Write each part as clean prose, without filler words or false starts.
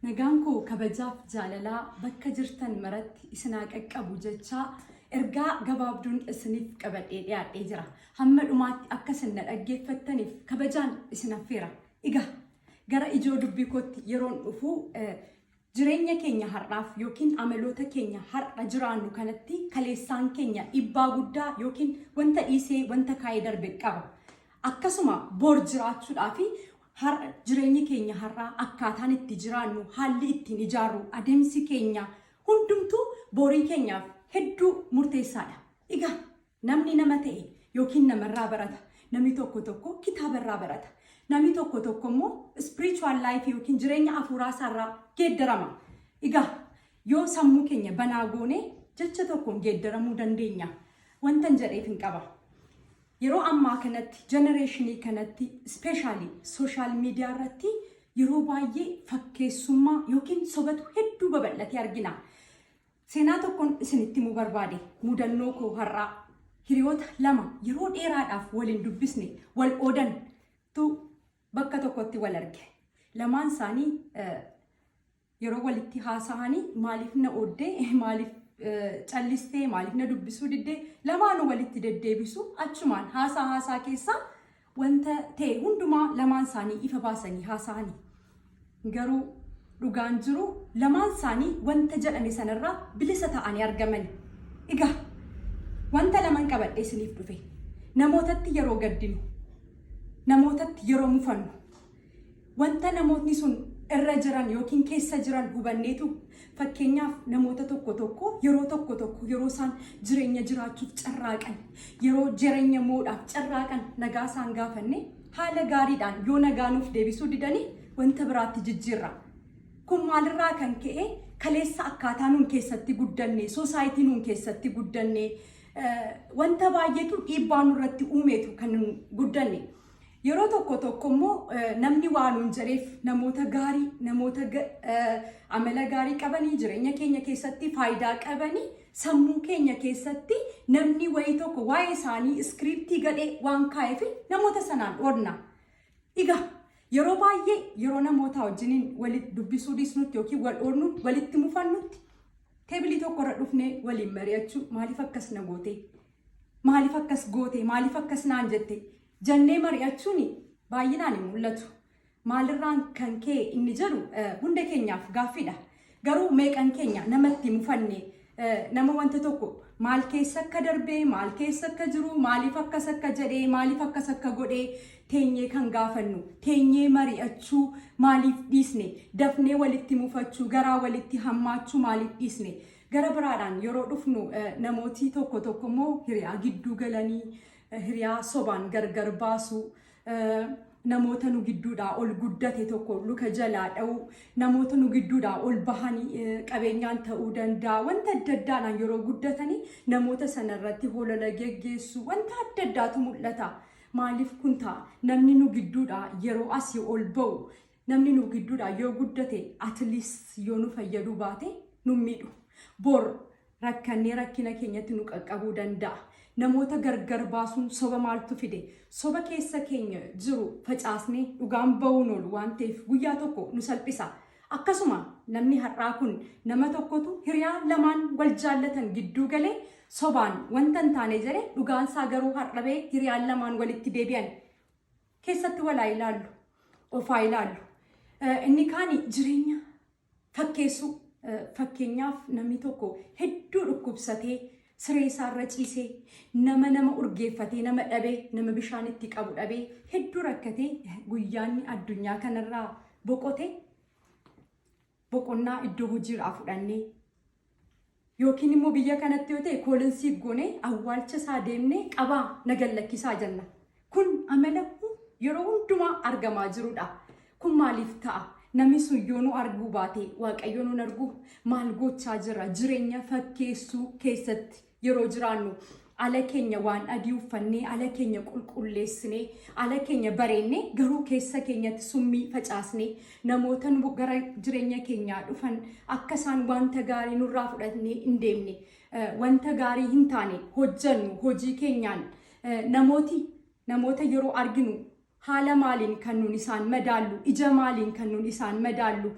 Nagaan koo kabajaaf jaalalaa bakka jirtan maratti isinaa qaqqabu jechaa ergaa gabaabduun isiniif qabadhee dhiyaadhee jira. Hamma dhumaatti akka isin na dhaggeeffattaniif kabajaan isin affeera. Egaa gara ijoo dubbii kootti yeroon dhufu jireenya keenya har'aaf yookiin amaloota keenya har'a jiraannu kanatti kaleessaan keenya dhiibbaa guddaa yookiin wanta dhiisee wanta kaayee darbe qaba. Akkasuma bor jiraachuudhaaf har'a jireenyi keenya har'aa akkaataan itti jiraannu haalli ittiin ijaarru adeemsi keenya hundumtuu borii keenyaaf hedduu murteessaadha. Egaa namni nama ta'e yookiin namarraa barata. Namni tokko kitaabarraa barata. Namni tokko immoo spiritual life yookiin jireenya hafuuraa isaarraa geeddarama. Egaa yoo sammuu keenya banaa goone jecha tokkoon geeddaramuu dandeenya. Wantan jedheef hin qaba. Yeroo ammaa kanatti generatiinii kanatti especially social media irratti yeroo baay'ee fakkeessummaa yookiin sobatu hedduu babal'atee argina. Seenaa tokkoon isinitti himuu barbaade mudannoo koo har'aa hiriyoota lama yeroo dheeraadhaaf waliin dubbisne wal oodantu bakka tokkotti wal arge. Lamaan isaanii yeroo walitti haasa'anii maaliif na ooddee maaliif callistee maaliif na dubbisuu diddee lamaanuu walitti deddeebisu achumaan haasaa keessaa wanta ta'e hundumaa lamaan isaanii ifa baasanii haasa'anii. Garuu dhugaan jiru lamaan isaanii wanta jedhame sanarraa bilisa ta'anii argaman. Egaa wanta lamaan qabadhee isiniif dhufe namootatti yeroo gaddinu namootatti yeroo mufannu wanta namootni sun irra jiran yookiin keessa jiran hubanneetu fakkeenyaaf namoota tokko yeroo isaan jireenya jiraachuuf carraaqan yeroo jireenya moodhaaf carraaqan nagaa isaan gaafanne haala gaariidhaan yoo nagaa nuuf deebisuu didanii wanta biraatti jijjiirra. Kun maalirraa kan ka'e kaleessa akkaataa nuun keessatti guddanne soosaayitii nuun keessatti guddanne wanta baay'eetu dhiibbaa nurratti uumeetu kan nuun guddanne. Yeroo tokko immoo namni waan nuun jedheef namoota gaarii namoota amala gaarii qabanii jireenya keenya keessatti faayidaa qabanii sammuu keenya keessatti namni wayii tokko waa'ee isaanii iskiriiptii gadhee waan kaa'eef namoota sanaan oolna. Egaa yeroo baay'ee yeroo namoota wajjiniin walitti dubbisuu dhiisnutti yookiin wal oolnutti walitti mufannutti teebilii tokkorra dhufnee waliin mari'achuu maaliif akkas na goote maaliif akkas goote maaliif akkas naan jette jannee mari'achuun baay'inaan hin mul'atu. Maalirraan kan ka'e inni jedhu hunda keenyaaf gaaffiidha. Garuu meeqan keenya namatti mufanne nama wanta tokko maal keessa akka darbee maal keessa akka jiru maaliif akkas akka jedhee maaliif akkas akka godhee teenyee kan gaafannu teenyee mari'achuu maaliif dhiisne dafnee walitti mufachuu garaa walitti hammaachuu maaliif dhiisne. Gara biraadhaan yeroo dhufnu namooti tokko immoo hiriyaa gidduu galanii hiriyaa sobaan gargar baasu namoota nu gidduudhaa ol guddate tokko luka jalaa dha'u namoota nu gidduudhaa ol bahanii qabeenyaan ta'uu danda'a wanta adda addaadhaan yeroo guddatanii namoota sanarratti holola geggeessu wanta adda addaatu mul'ata. Maaliif kun ta'a namni nu gidduudhaa yeroo asii ol ba'u namni nu gidduudhaa yoo guddate atleast yoo nu fayyaduu baate nu miidhu bor rakkannee rakkina keenyatti nu qaqqabuu danda'a. Namoota gargar baasuun soba maaltu fide soba keessa keenya jiru facaasnee dhugaan ba'uun oolu waan ta'eef guyyaa tokko nu salphisa. Akkasuma namni har'aa kun nama tokkotu hiriyaa lamaan wal jaallatan gidduu galee sobaan wanta hin taane jedhe dhugaan isaa garuu har'abee hiriyaan lamaan walitti deebi'an keessatti walaa ilaallu ofaa ilaallu. Inni kaan jireenya fakkeessu fakkeenyaaf namni tokko hedduu dhukkubsatee siree isaarra ciisee nama urgeeffatee nama dhabee nama bishaan itti qabu dhabee hedduu rakkatee guyyaanni addunyaa kanarraa boqote boqonnaa iddoo hojiirraa fudhannee yookiin immoo biyya kanatti yoo ta'e koolinsii goonee awwaalcha isaa deemnee qabaa nagan lakkisaa jenna. Kun amala yeroo hundumaa argamaa jirudha. Kun maaliif ta'a? Namni sun yoo nu arguu baate waaqayyo nu argu maal gochaa jira jireenya fakkeessuu keessatti yeroo jiraannu ala keenya waan adii uffannee ala keenya qulqulleessinee ala keenya bareennee garuu keessa keenyatti summii facaasnee namoota nu gara jireenya keenyaa dhufan akka isaan wanta gaarii nurraa fudhatnee hin deemne wanta gaarii hin taane hojjannu hojii keenyaan namoota yeroo arginu haala maaliin kan nuun isaan madaallu ija maaliin kan nuun isaan madaallu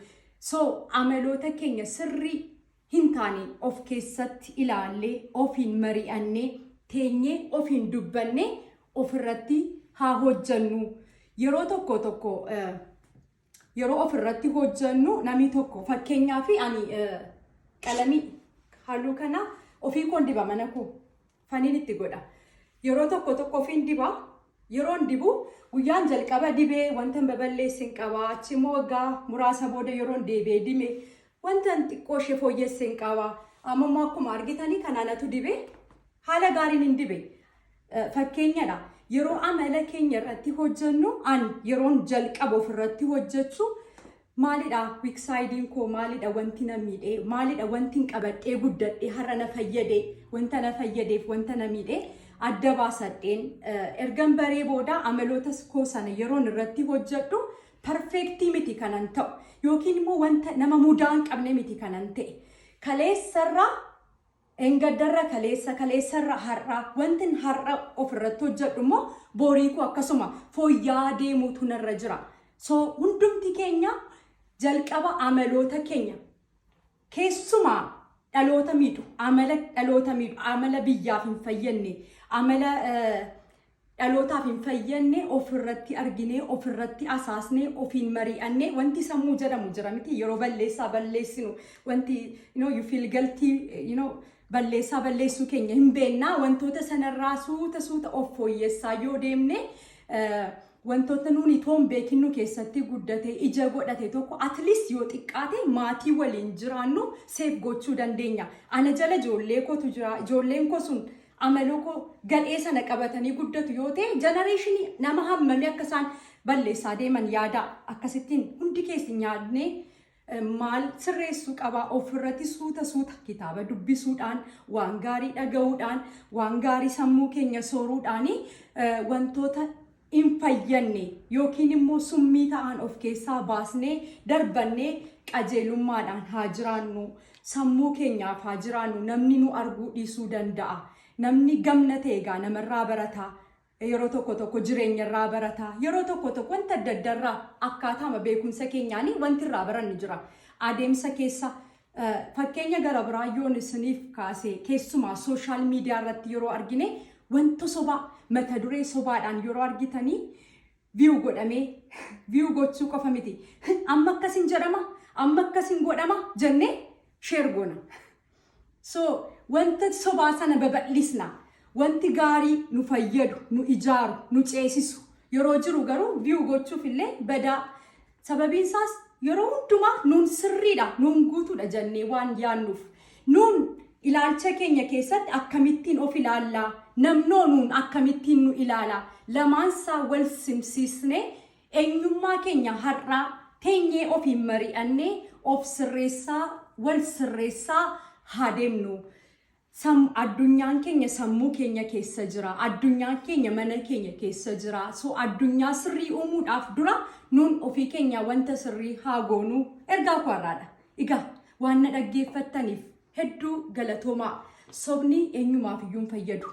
So amaloota keenya sirrii hin taane of keessatti ilaallee ofiin mari'annee teenyee ofiin dubbanne ofirratti haa hojjannu. Yeroo tokko yeroo ofirratti hojjannu namni tokko fakkeenyaaf ani qalamii halluu kana ofii koon diba mana koo faniin itti godha. Yeroo tokko ofiin diba yeroon dibu guyyaan jalqaba dibee wanta baballeessin qaba achimmoo waggaa muraasa booda yeroon deebee dime wanta xiqqoo ishee fooyyessin qaba amma akkuma argitanii kanaanatu dibee haala gaariin hin dibe. Fakkeenyadha yeroo amala keenya irratti hojjennu ani yeroon jalqaba ofirratti hojjechuu maalidha weak sidein koo maalidha wanti na miidhee maalidha wanti qabadhee guddadhee har'a na fayyadee wanta na fayyadeef wanta na miidhee adda baasadheen ergan baree booda amaloota koo sana yeroon irratti hojjedhu perfectii miti kanan ta'u yookiin immoo wanta nama mudaa hin qabne miti kanan ta'e kaleessarraa engaddarra kaleessarra har'a wanti har'a ofirratti hojjedhu immoo borii koo akkasuma fooyya'aa deemuutu narra jira. So hundumti keenya jalqaba amaloota keenya keessumaa dhaloota miidhu amala biyyaaf hin fayyadne amala dhalootaaf hin fayyadne ofirratti arginee ofirratti asaasnee ofiin mari'annee wanti sammuu jedhamu jira miti yeroo balleessinu wanti you feel guilty balleessuu keenya hin beennaa wantoota sanarraa suuta of fooyyessaa yoo deemne wantoota nuuni toon beekinu keessatti guddate ija godhate tokko at least yoo xiqqaate maatii waliin jiraannu seef gochuu dandeenya. Ana jala ijoollee kootu jira ijoolleen koo sun amaloo koo gadhee sana qabatanii guddatu yoo ta'e generation nama hammame akka isaan balleessaa deeman yaada akkasittiin hundi keessi nyaadnee maal sirreessuu qaba ofirratti suuta kitaaba dubbisuudhaan waan gaarii dhaga'uudhaan waan gaarii sammuu keenya sooruudhaan wantoota hin fayyadne yookiin immoo summii ta'an of keessaa baasnee darbannee qajeelummaadhaan haa jiraannu sammuu keenyaaf haa jiraannu. Namni nu arguu dhiisuu danda'a. Namni gamna ta'e egaa namarraa barata. Yeroo tokko jireenyarraa barata. Yeroo tokko wanta adda addaarraa akkaataama beekumsa keenyaanii wanti irraa barannu jira. Adeemsa keessa fakkeenya gara biraa yoon isiniif kaasee keessumaa sooshaal miidiyaa irratti yeroo argine wanta sobaa mata duree sobaadhaan yeroo argitanii view godhamee view gochuu qofa miti. Amma akkasin jedhama amma akkasin godhama jennee share goona. So wanta sobaa sana babal'isna. Wanti gaarii nu fayyadu, nu ijaaru, nu ceesisu yeroo jiru garuu view gochuuf illee badaa. Sababiin isaas yeroo hundumaa nuun sirriidha, nuun guutuudha jennee waan yaannuuf. Nuun ilaalcha keenya keessatti akkamittiin of ilaallaa, namnoo nuun akkamittiin nu ilaala. Lamaansaa wal simsiisnee eenyummaa keenya har'aa teenyee ofiin mari'annee of sirreessaa, wal sirreessaa haa deemnu. Addunyaan keenya sammuu keenya keessa jira. Addunyaan keenya mana keenya keessa jira. So addunyaa sirrii uumuudhaaf dura nuun ofii keenya wanta sirrii haa goonu ergaa kwaarraadha. Egaa waan na dhaggeeffattaniif hedduu galatoomaa. Sobni eenyumaaf iyyuu hin fayyadu.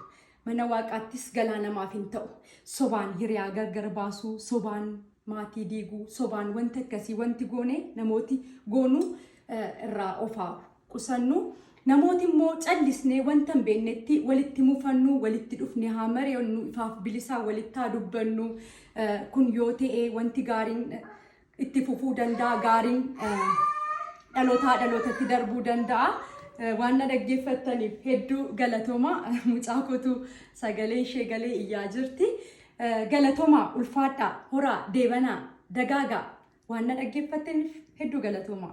Mana waaqaattis galaa namaaf hin ta'u. Sobaan hiriyaa gargar baasuu, sobaan maatii diiguu, sobaan wanta akkasii wanti goone namooti goonuu irraa ofaa qusannu. Namooti immoo callisnee wanta hin beeknetti walitti mufannu, walitti dhufnee haa mari'annu, ifaaf bilisaa walitti haa dubbannu. Kun yoo ta'e wanti gaariin itti fufuu danda'a, gaariin dhalootaa dhalootatti darbuu danda'a. Waan na dhaggeeffattaniif hedduu galatooma. Mucaa kootu sagalee ishee galee iyyaa jirti. Galatooma ulfaadhaa, horaa, deebanaa, dagaagaa waan na dhaggeeffattaniif hedduu galatooma.